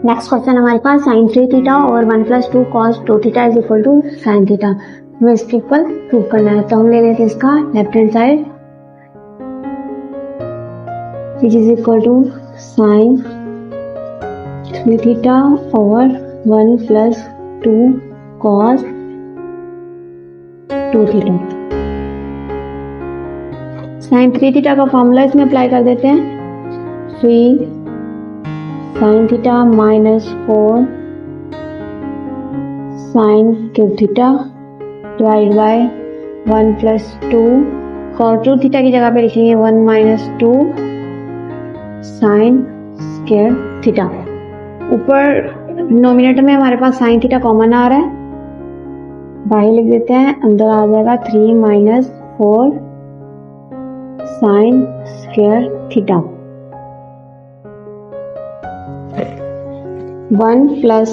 Next question हमारे पास sign 3 theta और 1 plus 2 cos 2 theta is equal to sine theta, हमें इसके इक्वल प्रूव करना है। तो हम ले लेते हैं इसका left hand side, which is equal to sine 3 theta और 1 plus 2 cos 2 theta. Sine 3 theta का फॉर्मूला इसमें अप्लाई कर देते हैं, 3 sine theta minus 4 sine cube theta divide by 1 plus 2 cos 2 theta की जगह पे लिखेंगे 1 माइनस 2 साइन स्क्वायर थीटा। ऊपर डिनोमिनेटर में हमारे पास साइन थीटा कॉमन आ रहा है, बाहर लिख देते हैं, अंदर आ जाएगा 3 minus 4 sign square theta. 1 plus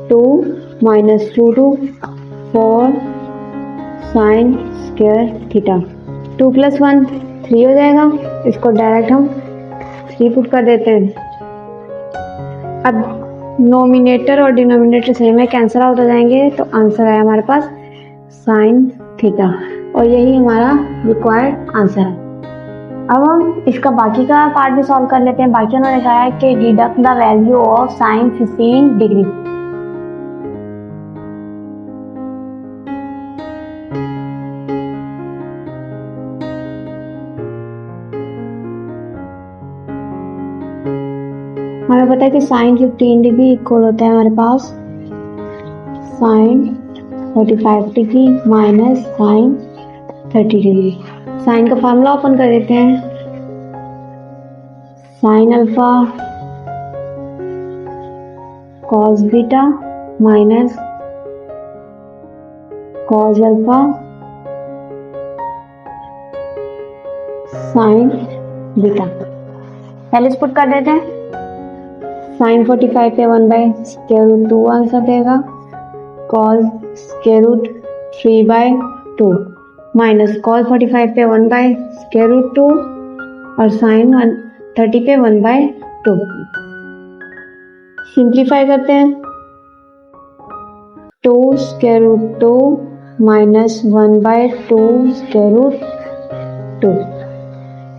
2 minus 2 4 sign square theta. 2 plus 1 3 हो जाएगा, इसको डायरेक्ट हम 3 पुट कर देते हैं। अब नोमिनेटर और डिनोमिनेटर सेम है, कैंसिल आउट हो जाएंगे, तो आंसर आया हमारे पास साइन थीटा, और यही हमारा रिक्वायर्ड आंसर है। अब हम इसका बाकी का पार्ट भी सॉल्व कर लेते हैं। बाकी उन्होंने कहा है कि deduct the value of sine 15 degree. हमें पता है कि साइन 15 डिग्री इक्वल होता है हमारे पास sine 45 degree minus sine 30 degree. Sine का फार्मूला ओपन कर देते हैं, sine alpha cos beta minus cos alpha sine beta. पहले पुट कर देते हैं, साइन 45 पे 1 बाय स्क्वायर रूट 2 आंसर देगा, cos square root 3 by 2 minus cos 45 पे 1 बाय स्क्वायर रूट 2 और साइन 30 पे 1 बाय 2। सिंप्लीफाई करते हैं, 2 square root 2 minus 1 by 2 square root 2।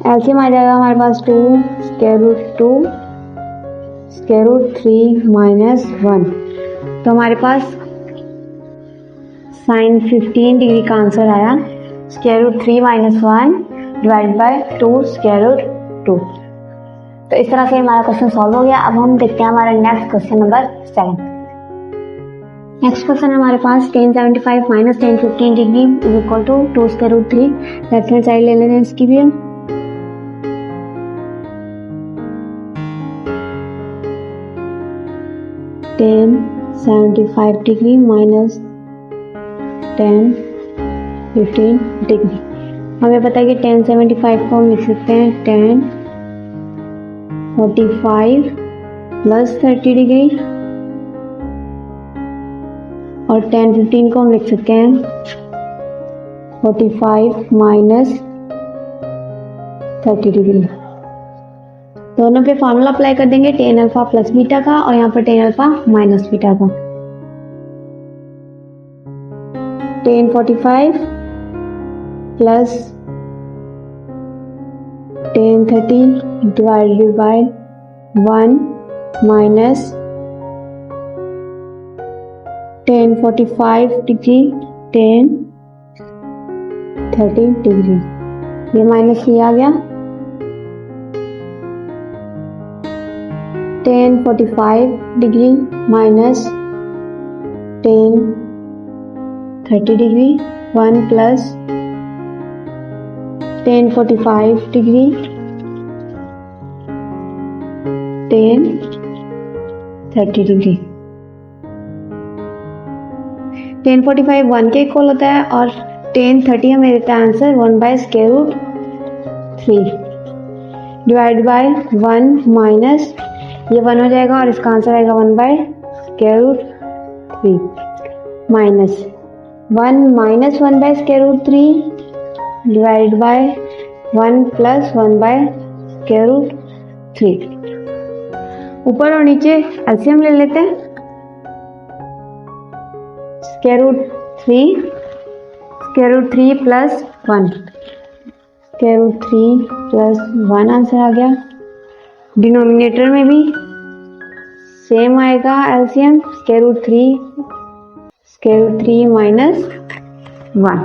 LCM आ जाएगा हमारे पास 2 square root 2 square root 3 minus 1। तो हमारे पास साइन 15 डिग्री का आंसर आया square root 3 minus 1 divide by 2 square root 2। तो इस तरह से हमारा क्वेश्चन सॉल्व हो गया। अब हम देखते हैं हमारा next question number 7। Next question हमारे पास tan 75 minus tan 15 degree is equal to 2 square root 3। Left hand side ले लेते हैं इसकी भी हम, tan 75 degree minus tan 15 degree. हमें पता है कि tan 75 को हम लिख सकते हैं tan 45 प्लस 30 डिग्री, और tan 15 को हम लिख सकते हैं 45 माइनस 30 डिग्री। दोनों पे फार्मूला अप्लाई कर देंगे, tan अल्फा प्लस बीटा का और यहाँ पर tan अल्फा माइनस बीटा का। tan 45 plus tan 30 divided by 1 minus tan 45 degree tan 30 degree. ये माइनस ये आ गया, tan 45 degree minus tan 30 degree 1 plus tan 45 degree tan 30 degree. tan 45 1 के इक्वल होता है और tan 30 हमें देता है answer 1 by square root 3 divide by 1 minus ये 1 हो जाएगा और इसका आंसर आएगा 1 by square root 3 minus 1 minus 1 by square root 3 divide by 1 plus 1 by square root 3। ऊपर और नीचे एलसीएम ले लेते हैं। Square root 3 plus 1, square root 3 plus 1 answer आ गया। डिनोमिनेटर में भी सेम आएगा एलसीएम, स्क्वायर रूट 3 माइनस 1,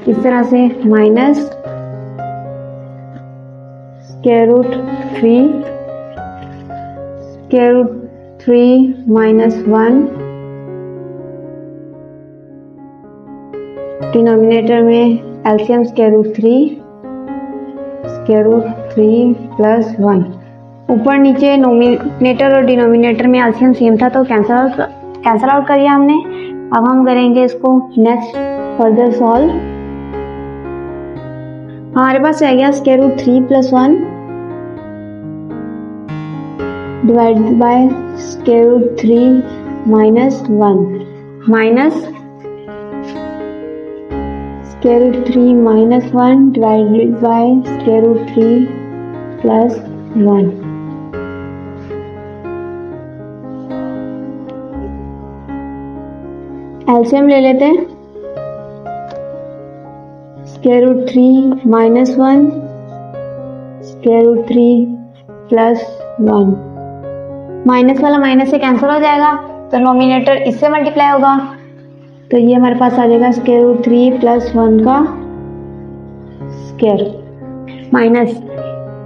इस तरह से minus square root 3 minus 1, denominator में एलसीएम स्क्वायर रूट 3 प्लस 1। ऊपर नीचे नोमिनेटर और डिनोमिनेटर में एलसीएम सेम था तो कैंसल आउट करिए हमने। अब हम करेंगे इसको नेक्स्ट फर्दर सॉल्व। हमारे पास रह गया square root 3 plus 1 divided by square root 3 minus 1 minus square root 3 minus 1 divided by square root 3 plus 1। LCM ले लेते हैं। Square root 3 minus 1 square root 3 plus 1। Minus वाला माइनस से कैंसिल हो जाएगा तो नोमिनेटर इससे मल्टीप्लाई होगा, तो ये हमारे पास आ जाएगा स्क्वायर रूट 3 प्लस 1 का स्क्वायर माइनस,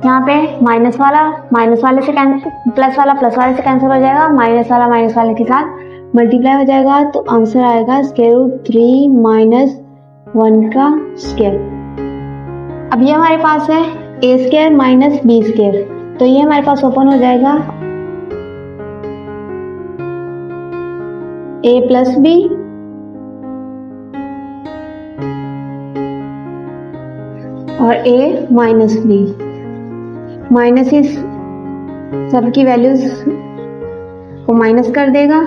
यहाँ पे माइनस वाले से प्लस वाले से कैंसिल हो जाएगा, माइनस वाले के साथ मल्टीप्लाई हो जाएगा, तो आंसर आएगा स्क्वायर रूट 3 माइनस 1 का स्क्वायर। अब ये हमारे पास है ए स्क्वायर माइनस बी स्क्वायर, तो ये हमारे पास ओपन हो जाएगा ए प्लस बी और ए माइनस बी। माइनस इस सबकी वैल्यूज को माइनस कर देगा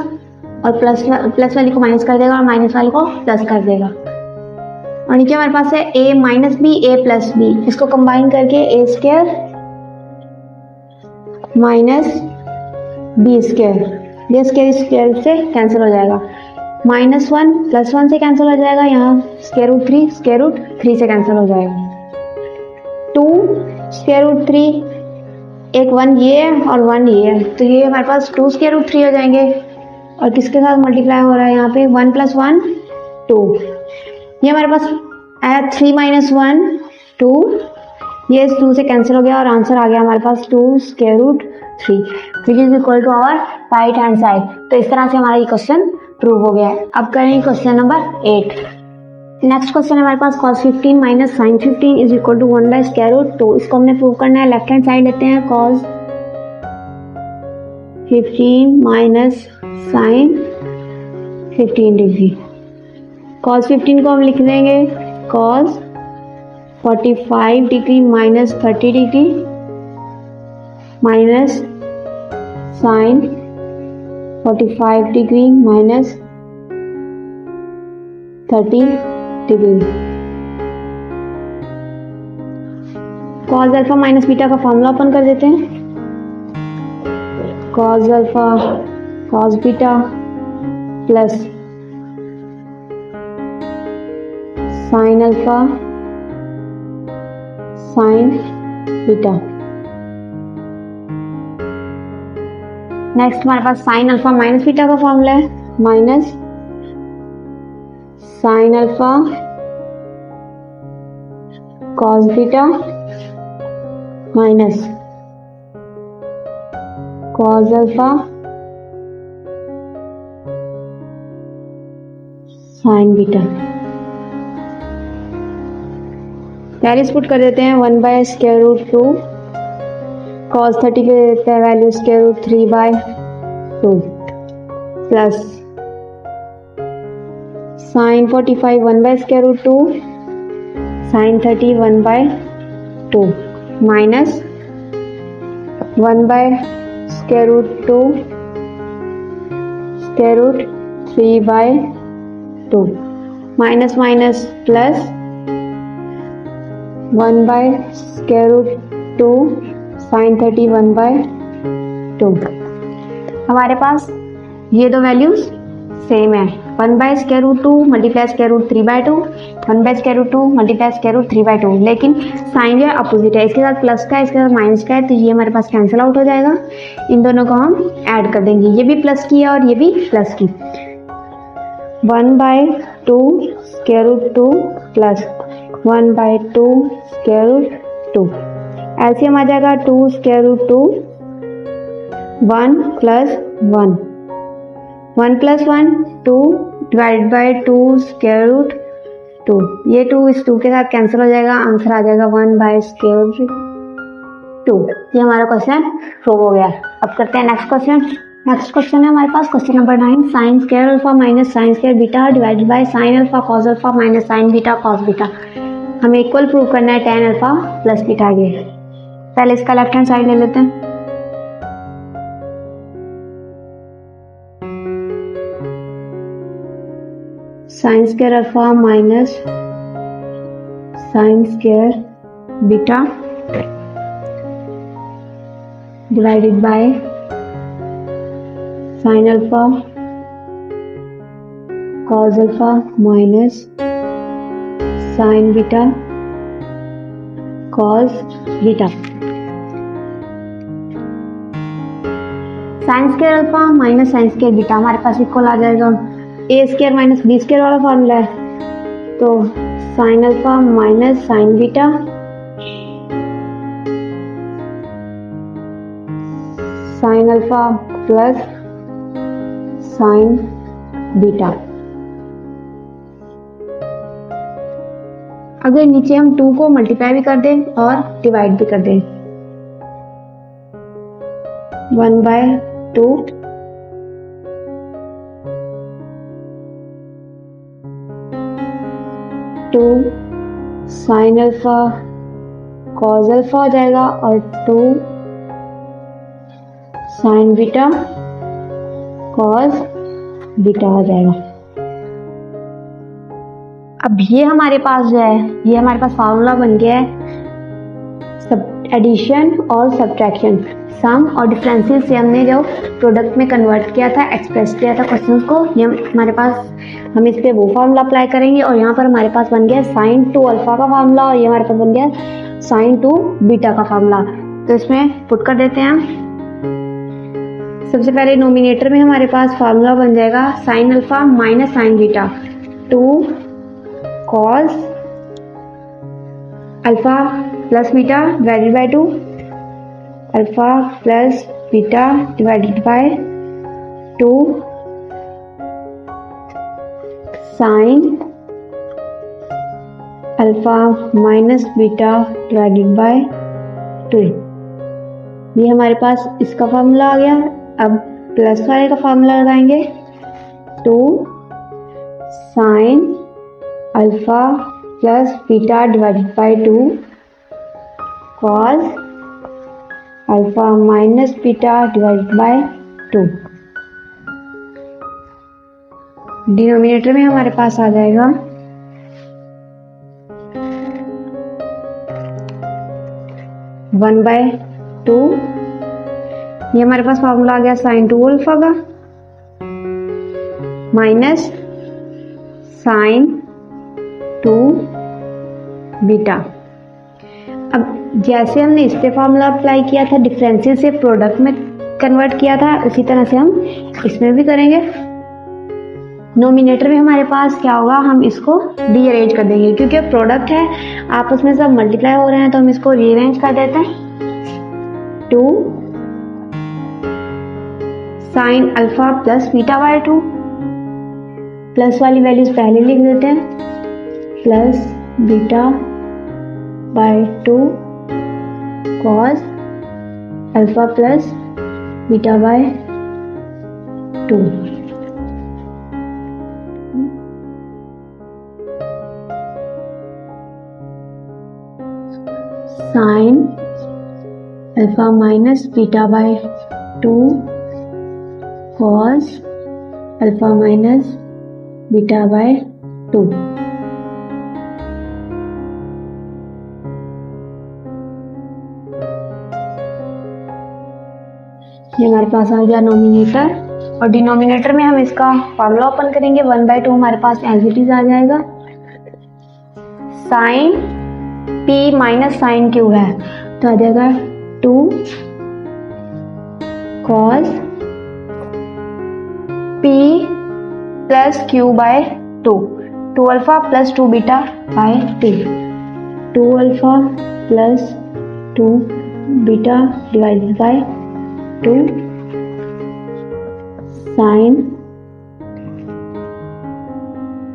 और प्लस वाली को माइनस कर देगा और माइनस वाली को प्लस कर देगा। और नीचे हमारे पास है a minus B A plus B, इसको कंबाइन करके A square minus B square, ये स्क्वायर स्क्वायर से कैंसिल हो जाएगा, माइनस 1 प्लस 1 से कैंसिल हो जाएगा, यहाँ स्क्वायर रूट 3 से कैंसिल हो जाएगा। 2 स्क्वायर रूट 3, एक 1 ये है और 1 ये है, तो ये हमारे पास 2 स्क्वायर रूट 3 हो जाएंगे। और किसके साथ मल्टीप्लाई हो रहा है यहाँ पे 1 प्लस 1 2, ये हमारे पास आया 3 माइनस 1 2, ये 2 से कैंसिल हो गया और आंसर आ गया हमारे पास 2 square root 3 which is equal to our right hand side. तो इस तरह से हमारा ये क्वेश्चन प्रूव हो गया है। अब करेंगे क्वेश्चन नंबर 8। नेक्स्ट क्वेश्चन है हमारे पास cos 15 minus sine 15 is equal to 1 by square root 2। इसको हमने प्रूव करना है। लेफ्ट हैंड साइड लेते हैं, cos 15 minus sine 15 degree. cos 15 को हम लिख देंगे cos 45 degree minus 30 degree minus sine 45 degree minus 30 degree. cos alpha minus beta का फॉर्मूला ओपन कर देते हैं। cos alpha cos beta plus sine alpha sine beta. Next हमारे पास साइन अल्फा माइनस बीटा का फॉर्मूला है, minus sine alpha cos beta minus cos alpha sine beta. Values put कर देते हैं 1 बाय स्क्वायर रूट 2, cos 30 के देते हैं value square root 3 by 2 plus sine 45 1 by square root 2 sine 30 1 by 2 minus 1 by square root 2 square root 3 by 2 minus minus plus 1 by square root 2 sine 30 1 by 2। हमारे पास ये दो values same है, 1/√2 multiply √3/2, 1/√2 multiply √3/2, लेकिन sign जो है opposite है, इसके साथ प्लस का है, इसके साथ माइनस का है, तो ये हमारे पास कैंसिल आउट हो जाएगा। इन दोनों को हम ऐड कर देंगे, ये भी प्लस की है और ये भी प्लस की। 1/2√2 प्लस 1/2√2, एलसीएम आ जाएगा 2√2, 1 + 1, 1 + 1 2 डिवाइड बाई 2√2, ये 2 इस 2 के साथ कैंसिल हो जाएगा, आंसर आ जाएगा 1/√2। ये हमारा क्वेश्चन प्रूव हो गया। अब करते हैं नेक्स्ट क्वेश्चन। नेक्स्ट क्वेश्चन है हमारे पास question number 9, sine square alpha minus sine square beta divided by sine alpha cos alpha minus sine beta cos beta. हमें इक्वल प्रूव करना है tan अल्फा प्लस बीटा के। पहले इसका लेफ्ट हैंड साइड ले लेते हैं। Sign square alpha minus sine square beta divided by sine alpha cos alpha minus sine beta cos beta. Sign square alpha minus sine square beta हमारे पास equal आ जाएगा ए square minus B square वाला formula है, तो sign alpha minus sine beta sine alpha plus sine beta. अगर नीचे हम 2 को multiply भी कर दें और डिवाइड भी कर दें, 1/2 2 साइन अल्फा कॉस अल्फा हो जाएगा और 2 साइन बीटा कॉस बीटा हो जाएगा। अब ये हमारे पास जो है, ये हमारे पास फार्मूला बन गया है सब एडिशन और सब्ट्रैक्शन, सम और डिफरेंशियल से हमने जो प्रोडक्ट में कन्वर्ट किया था, एक्सप्रेस किया था क्वेश्चंस को, ये हमारे पास हम इस पे वो फार्मूला अप्लाई करेंगे और यहाँ पर हमारे पास बन गया sin 2 अल्फा का फार्मूला और ये हमारे पास बन गया sin 2 बीटा का फार्मूला। तो इसमें पुट कर देते हैं हम। सबसे पहले नोमिनेटर में हमारे पास फार्मूला बन जाएगा sin alpha minus sine beta, 2 cos alpha plus beta divided by 2, alpha plus beta divided by 2 sine alpha minus beta divided by 2। ये हमारे पास इसका फार्मूला आ गया। अब प्लस वाले का फार्मूला लगाएंगे, 2 sine alpha plus beta divided by 2 cos alpha minus beta divided by 2। Denominator में हमारे पास आ जाएगा 1/2। ये हमारे पास फार्मूला आ गया sin 2 अल्फा का माइनस sin 2 बीटा। अब जैसे हमने इस पे फार्मूला अप्लाई किया था, डिफरेंशियल से प्रोडक्ट में कन्वर्ट किया था, उसी तरह से हम इसमें भी करेंगे। नोमिनेटर में हमारे पास क्या होगा, हम इसको रीअरेंज कर देंगे क्योंकि प्रोडक्ट है, आपस में सब मल्टीप्लाई हो रहे हैं, तो हम इसको रीअरेंज कर देते हैं। 2 sine alpha plus beta by 2, plus वाली वैल्यूज पहले लिख देते हैं, plus beta by 2 cos alpha plus beta by 2। Sine alpha minus beta by 2 cos alpha minus beta by 2। ये हमारे पास आ गया नोमिनेटर, और डिनोमिनेटर में हम इसका फॉर्मूला ओपन करेंगे। 1/2 हमारे पास एज इट इज आ जाएगा। Sine p minus sine q है तो आ जाएगा 2 cos p plus q by 2, 2 alpha plus 2 beta by 2, 2 alpha plus 2 beta divided by 2 sine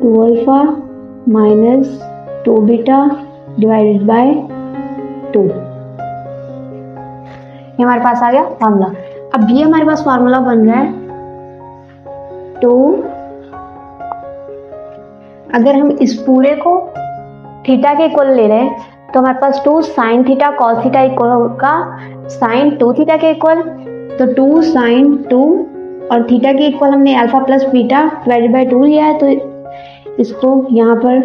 2 alpha minus 2 beta divided by 2। ये हमारे पास आ गया फार्मूला। अब ये हमारे पास फार्मूला बन रहा है 2, अगर हम इस पूरे को थीटा के इक्वल ले रहे हैं तो हमारे पास 2 sine theta cos theta equal होगा साइन 2 थीटा के इक्वल, तो 2 साइन 2 और थीटा के इक्वल हमने alpha plus beta divided by 2 लिया है, तो इसको यहाँ पर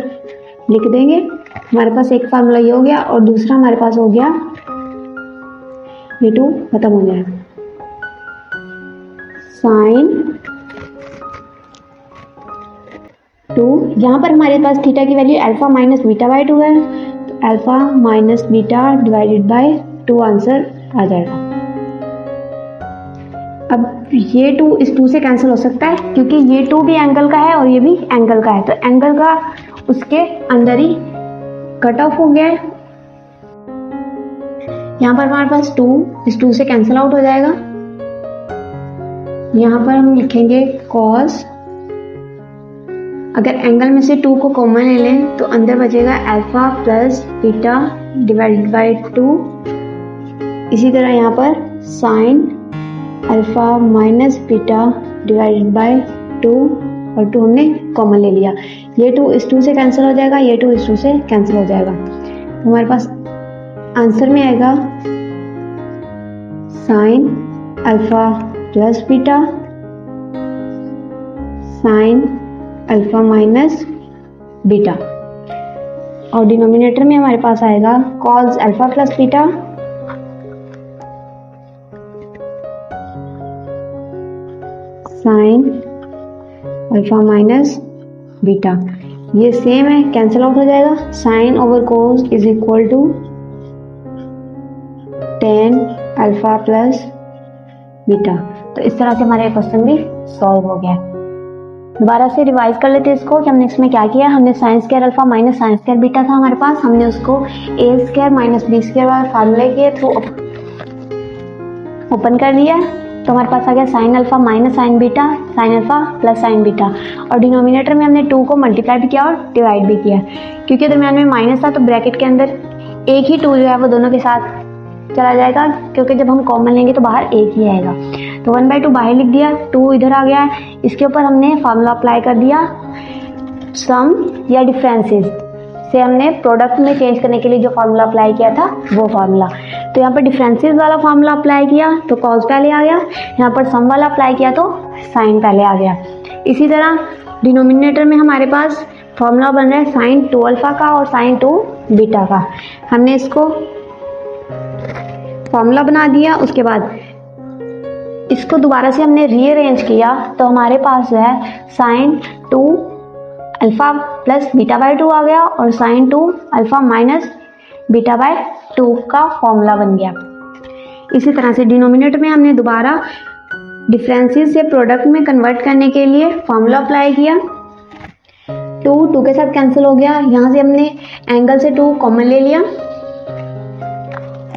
लिख देंगे। हमारे पास एक फार्मूला ये हो गया और दूसरा हमारे पास हो गया ये 2 खत्म हो जाएगा। साइन 2, यहाँ पर हमारे पास थीटा की value alpha minus beta by 2 है, तो alpha minus beta divided by 2 answer आ जाएगा। अब ये 2 इस 2 से कैंसिल हो सकता है क्योंकि ये 2 भी एंगल का है और ये भी एंगल का है, तो एंगल का उसके अंदर ही कट ऑफ हो गया है। यहाँ पर हमारे पास 2 इस 2 से कैंसिल आउट हो जाएगा। यहाँ पर हम लिखेंगे cos, अगर एंगल में से 2 को कॉमन ले लें तो अंदर बचेगा alpha plus beta divided by 2। इसी तरह यहाँ पर sign alpha minus beta divided by 2 और 2 हमने कॉमन ले लिया। ये 2 इस 2 से कैंसिल हो जाएगा, ये 2 इस 2 से कैंसिल हो जाएगा। तो हमारे पास आंसर में आएगा sine alpha plus beta sine alpha minus beta, और डिनोमिनेटर में हमारे पास आएगा cos alpha plus beta sine alpha minus beta. ये सेम है, कैंसिल आउट हो जाएगा। Sine over cos is equal to tan alpha plus beta. तो इस तरह से हमारे क्वेश्चन भी सॉल्व हो गया। दोबारा से रिवाइज कर लेते हैं इसको कि हमने इसमें क्या किया। हमने sign square alpha minus sine square beta था हमारे पास, हमने उसको ए स्क्वायर माइनस बी स्क्वायर वाले फार्मूले के थ्रू ओपन कर दिया, तो हमारे पास आ गया sign alpha minus sine beta sine alpha plus sine beta. और डिनोमिनेटर में हमने 2 को मल्टीप्लाई भी किया और डिवाइड भी किया, क्योंकि दरम्यान में माइनस था तो ब्रैकेट के अंदर एक ही 2 जो है वो दोनों के साथ चला जाएगा, क्योंकि जब हम कॉमन लेंगे तो बाहर एक ही आएगा। तो 1/2 बाहर लिख दिया, 2 इधर आ गया। इसके ऊपर हमने फार्मूला अप्लाई कर दिया, सम या डिफरेंसेस से हमने प्रोडक्ट में चेंज करने के लिए जो फार्मूला अप्लाई किया था वो फार्मूला। तो यहाँ पर डिफरेंसेस वाला फार्मूला अप्लाई किया तो कॉस पहले आ गया, यहाँ पर सम वाला अप्लाई किया तो साइन पहले आ गया। इसी तरह डिनोमिनेटर में हमारे पास फार्मूला बन रहा है साइन 2 अल्फा का और साइन 2 बीटा का। हमने इसको फार्मूला बना दिया, उसके बाद इसको दोबारा से हमने रीअरेंज किया तो हमारे पास जो है sine 2 alpha plus beta by 2 आ गया और sine 2 alpha minus beta by 2 का फॉर्मूला बन गया। इसी तरह से डिनोमिनेटर में हमने दोबारा डिफरेंसेस से प्रोडक्ट में कन्वर्ट करने के लिए फॉर्मूला अप्लाई किया। 2 के साथ कैंसिल हो गया, यहाँ से हमने एंगल से 2 कॉमन ले लिया,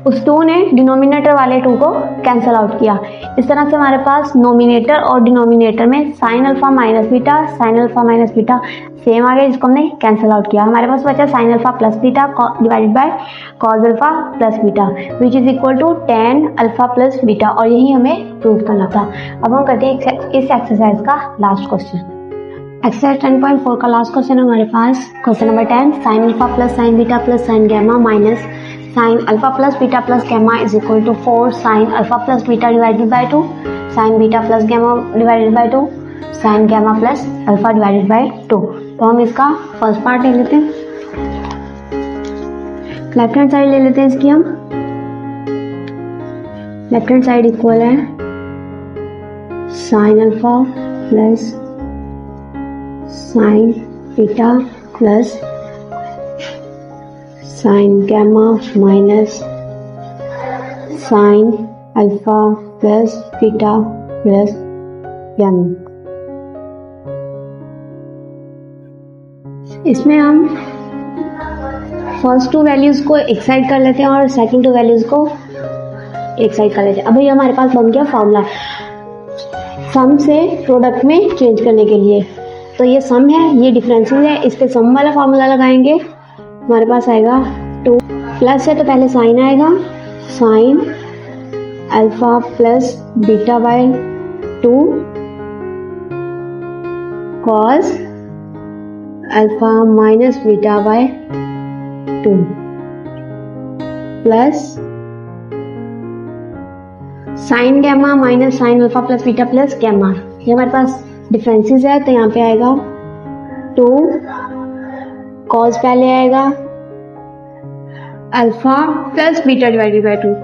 उस 2 ने डिनोमिनेटर वाले 2 को कैंसिल आउट किया। इस तरह से हमारे पास नोमिनेटर और डिनोमिनेटर में sine alpha minus beta sine alpha minus beta same आ गया, जिसको हमने कैंसिल आउट किया। हमारे पास बचा sine alpha plus beta divided by cos alpha plus beta which is equal to tan alpha plus beta, और यही हमें प्रूव करना था। अब हम करते हैं इस एक्सरसाइज का लास्ट क्वेश्चन। एक्सरसाइज 10.4 का लास्ट क्वेश्चन हमारे पास question number 10, sine alpha plus sine beta plus sine gamma minus sine alpha plus beta plus gamma is equal to 4 sine alpha plus beta divided by 2 sine beta plus gamma divided by 2 sine gamma plus alpha divided by 2। तो हम इसका first part ले लेते हैं, left hand side ले लेते हैं इसकी हम। लेफ्ट हैंड साइड इक्वल है sine alpha plus sine beta plus sine gamma minus sine alpha plus beta plus gamma. इसमें हम फर्स्ट टू वैल्यूज को एक साइड कर लेते हैं और सेकंड टू वैल्यूज को एक साइड कर लेते हैं। अभी हमारे पास बन गया फॉर्मूला सम से प्रोडक्ट में चेंज करने के लिए। तो ये सम है, ये डिफरेंसेस है, इस पे सम वाला फॉर्मूला लगाएंगे। हमारे पास आएगा 2 प्लस है तो पहले साइन आएगा, sine alpha plus beta by 2 cos alpha minus beta by 2 plus sine gamma minus sine alpha plus beta plus gamma. ये हमारे पास डिफरेंसेस है तो यहाँ पे आएगा 2 कॉस पहले आएगा alpha plus beta divided by 2।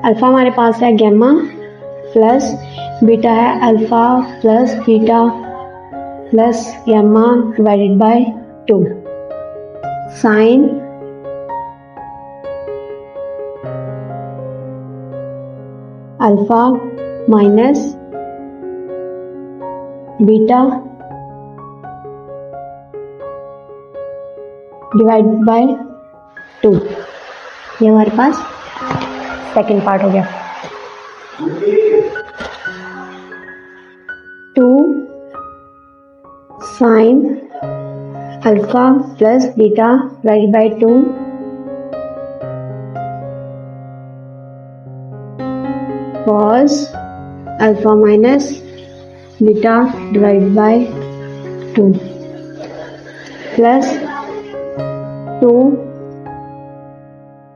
Alpha हमारे पास है गैमा प्लस बीटा है alpha plus beta plus gamma divided by 2। Sine alpha minus beta divided by 2। ये हमारे पास सेकेंड पार्ट हो गया। 2 sine alpha plus beta divided by 2 cos alpha minus beta divided by 2 plus 2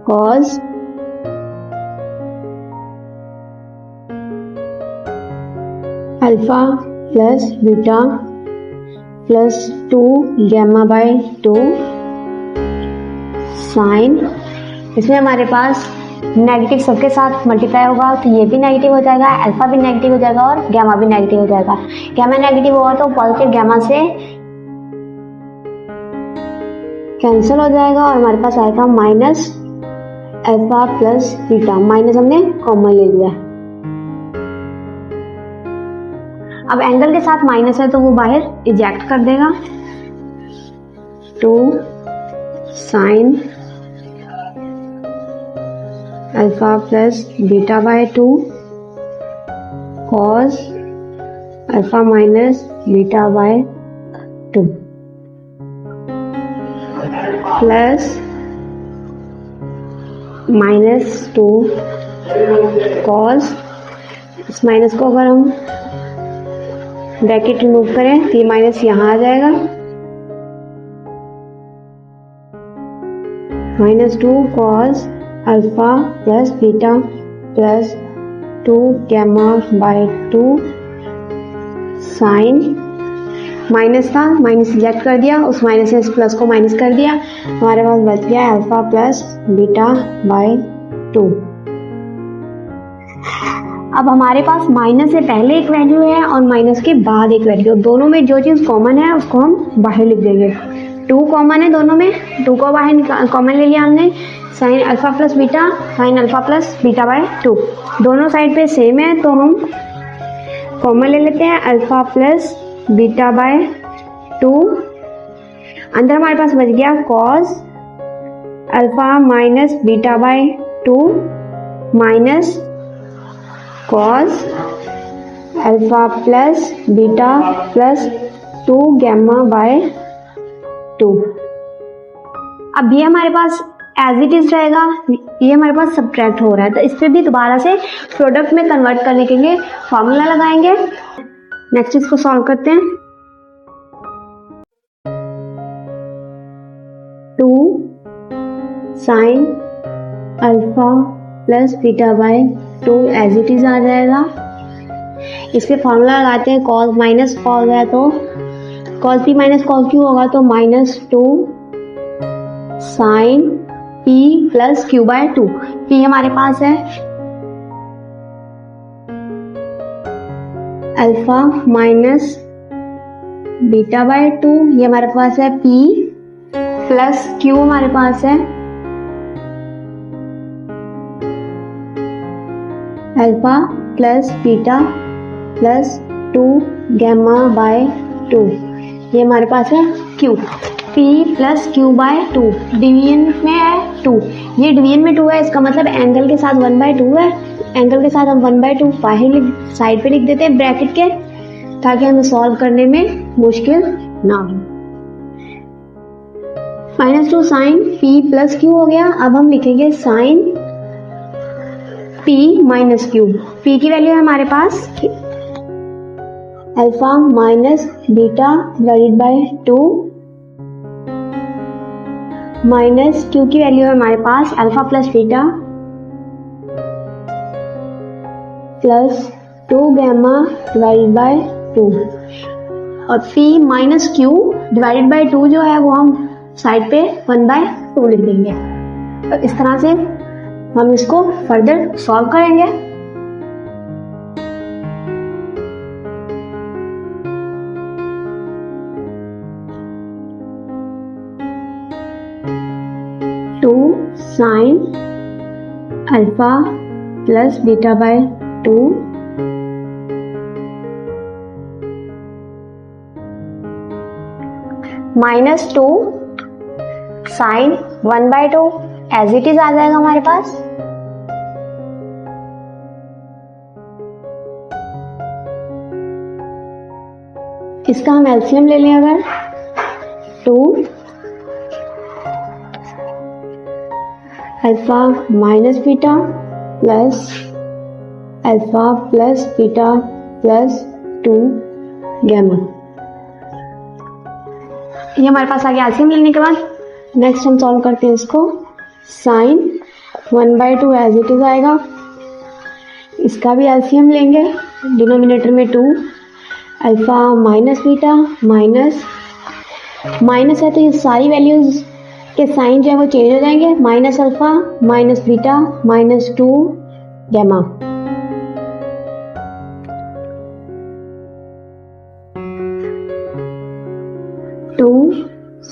cos alpha plus beta plus 2 gamma by 2 sine. इसमें हमारे पास negative सबके साथ multiply होगा तो ये भी नेगेटिव हो जाएगा, अल्फा भी नेगेटिव हो जाएगा और गैमा भी नेगेटिव हो जाएगा। गैमा नेगेटिव होगा तो पॉजिटिव गैमा से कैंसिल हो जाएगा और हमारे पास आएगा minus alpha plus beta. Minus हमने कॉमन ले लिया। अब एंगल के साथ माइनस है तो वो बाहर इजेक्ट कर देगा। 2 sine alpha plus beta by 2 cos alpha minus beta by 2 plus minus 2 cos. इस माइनस को अगर हम ब्रैकेट रिमूव करें तो ये माइनस यहाँ आ जाएगा, -2 cos alpha plus beta plus 2 gamma by 2 sine. Minus था, माइनस रिजेक्ट कर दिया, उस माइनस से इस प्लस को माइनस कर दिया, हमारे पास बच गया अल्फा प्लस बीटा बाय 2। अब हमारे पास माइनस से पहले एक वैल्यू है और माइनस के बाद एक वैल्यू, दोनों में जो चीज़ कॉमन है उसको हम बाहर लिख देंगे। 2 कॉमन है दोनों में, 2 को बाहर कॉमन ले लिया हमने। Sign alpha plus beta, sine alpha plus beta by 2, दोनों साइड पे सेम है तो हम कॉमन ले लेते हैं अल्फा प्लस बीटा बाय 2। अंदर हमारे पास बच गया cos alpha minus beta by 2 minus cos alpha plus beta plus 2 gamma by 2। अब ये हमारे पास एज इट इज रहेगा, ये हमारे पास सब्ट्रैक्ट हो रहा है तो इस पर भी दोबारा से प्रोडक्ट में कन्वर्ट करने के लिए फॉर्मूला लगाएंगे। नेक्स्ट इसको सॉल्व करते हैं। 2 sine alpha plus beta by 2 as it is आ जाएगा। इस पे फॉर्मूला लगाते हैं, कॉस माइनस कॉस है तो cos P minus cos Q होगा तो -2 sine P plus Q by 2। P हमारे पास है अल्फा माइनस बीटा बाय 2, ये हमारे पास है p प्लस q हमारे पास है alpha plus beta plus 2 gamma by 2, ये हमारे पास है q, p plus q by 2, division में है 2, ये डिवीजन में 2 है, इसका मतलब एंगल के साथ 1/2 है, एंगल के साथ हम 1/2 बाहर साइड पे लिख देते हैं ब्रैकेट के, ताकि हमें सॉल्व करने में मुश्किल ना हो। -2 साइन p प्लस q हो गया। अब हम लिखेंगे sine p minus q, p की वैल्यू है हमारे पास alpha minus beta divided by 2 minus q की वैल्यू है हमारे पास alpha plus beta plus 2 gamma divided by 2, और p minus q divided by 2 जो है वो हम साइड पे 1/2 लिख देंगे। तो इस तरह से हम इसको फर्दर सॉल्व करेंगे। Sine alpha plus beta by 2 -2 sine 1/2 as it is आ जाएगा हमारे पास। इसका हम एलसीएम ले लें अगर 2 alpha minus beta plus alpha plus beta plus 2 gamma, ये हमारे पास आ गया एलसीएम लेने के बाद। नेक्स्ट हम सॉल्व करते हैं इसको, साइन 1/2 एज इट इज आएगा, इसका भी एलसीएम लेंगे, डिनोमिनेटर में 2 अल्फा माइनस बीटा माइनस है तो ये सारी वैल्यूज के साइन जो है वो चेंज हो जाएंगे, minus alpha minus beta minus 2 gamma,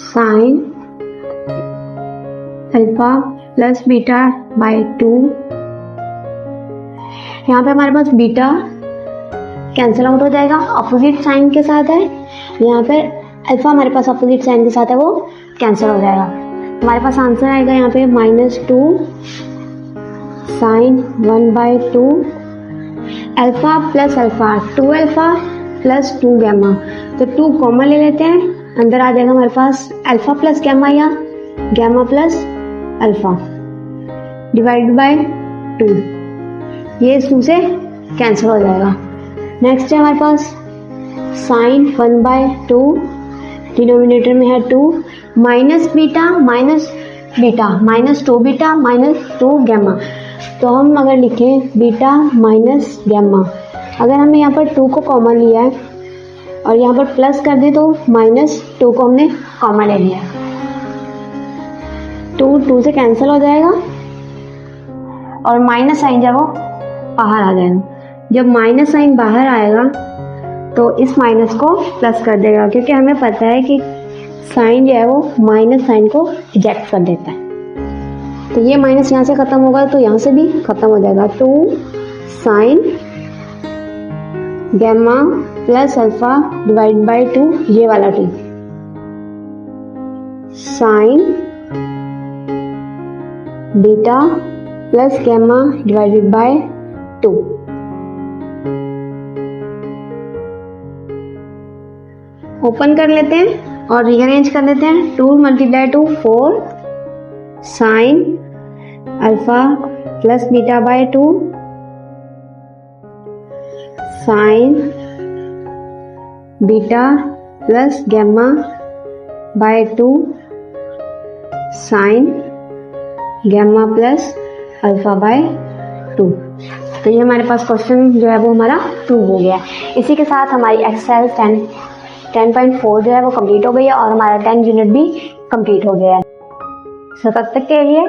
sine alpha plus beta by 2, यहाँ पे हमारे पास बीटा कैंसिल आउट हो जाएगा, अपोजिट साइन के साथ है, यहाँ पे अल्फा हमारे पास अपोजिट साइन के साथ है वो कैंसिल हो जाएगा। हमारे पास आंसर आएगा यहाँ पे -2 sine 1/2 alpha plus alpha 2 alpha plus 2 gamma, तो 2 कॉमन ले लेते हैं, अंदर आ जाएगा हमारे पास अल्फा प्लस गैमा या gamma plus alpha divide by 2, ये 2 से कैंसिल हो जाएगा। नेक्स्ट है हमारे पास साइन 1/2, डिनोमिनेटर में है 2 minus beta minus -2 beta minus 2 gamma, तो हम अगर लिखें बीटा माइनस गैमा, अगर हमने यहाँ पर 2 को कॉमन लिया है और यहाँ पर प्लस कर दे तो -2 को हमने कॉमन ले लिया, 2 से कैंसिल हो जाएगा और माइनस साइन जब वो बाहर आ जाएगा, जब माइनस साइन बाहर आएगा तो इस माइनस को प्लस कर देगा, क्योंकि हमें पता है कि साइन जो है वो माइनस साइन को रिजेक्ट कर देता है। तो ये माइनस यहाँ से खत्म होगा तो यहाँ से भी खत्म हो जाएगा, 2 sine gamma plus alpha divide by 2, ये वाला 2 sine beta plus gamma divided by 2। Open कर लेते हैं और रीअरेंज कर लेते हैं, 2 × 2 4 sine alpha plus beta by 2 sine beta plus gamma by 2 sine gamma plus alpha by 2। तो ये हमारे पास क्वेश्चन जो है वो हमारा प्रूव हो गया। इसी के साथ हमारी एक्सरसाइज 10.4 जो है वो कंप्लीट हो गई है और हमारा 10 यूनिट भी कंप्लीट हो गया है। सो तब तक के लिए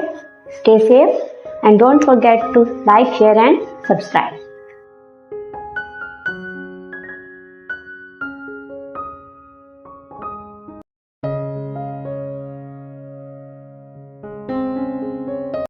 stay safe and don't forget to like, share and subscribe.